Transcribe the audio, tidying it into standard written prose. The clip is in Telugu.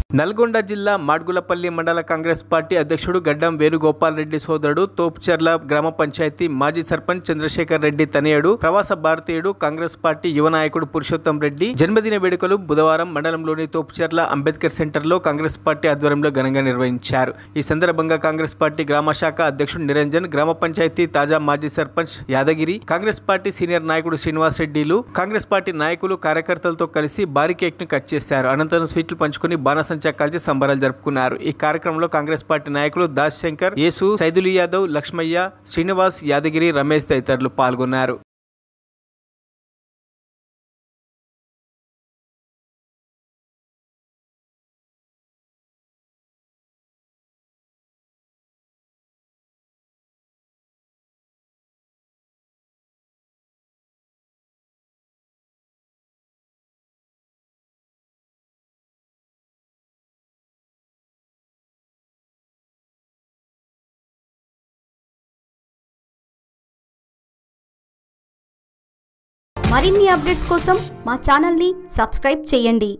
నల్గొండ జిల్లా మాడ్గులపల్లి మండల కాంగ్రెస్ పార్టీ అధ్యక్షుడు గడ్డం వేణుగోపాల్ రెడ్డి సోదరుడు తోపుచెర్ల గ్రామ పంచాయతీ మాజీ సర్పంచ్ చంద్రశేఖర్ రెడ్డి తనయుడు ప్రవాస భారతీయుడు కాంగ్రెస్ పార్టీ యువ నాయకుడు పురుషోత్తం రెడ్డి జన్మదిన వేడుకలు బుధవారం మండలంలోని తోపుచెర్ల అంబేద్కర్ సెంటర్లో కాంగ్రెస్ పార్టీ ఆధ్వర్యంలో ఘనంగా నిర్వహించారు। ఈ సందర్భంగా కాంగ్రెస్ పార్టీ గ్రామ శాఖ అధ్యక్షుడు నిరంజన్, గ్రామ పంచాయతీ తాజా మాజీ సర్పంచ్ యాదగిరి, కాంగ్రెస్ పార్టీ సీనియర్ నాయకుడు శ్రీనివాస్ రెడ్డిలు కాంగ్రెస్ పార్టీ నాయకులు కార్యకర్తలతో కలిసి భారీ కేక్ ను కట్ చేశారు। అనంతరం స్వీట్లు పంచుకుని బాణసంచా కాల్చి సంబరాలు జరుపుకున్నారు। ఈ కార్యక్రమంలో కాంగ్రెస్ పార్టీ నాయకులు దాస్ శంకర్, యేసు, సైదులు యాదవ్, లక్ష్మయ్య, శ్రీనివాస్, యాదగిరి, రమేష్ తదితరులు పాల్గొన్నారు। మరిన్ని అప్డేట్స్ కోసం మా ఛానల్ని సబ్స్క్రైబ్ చేయండి।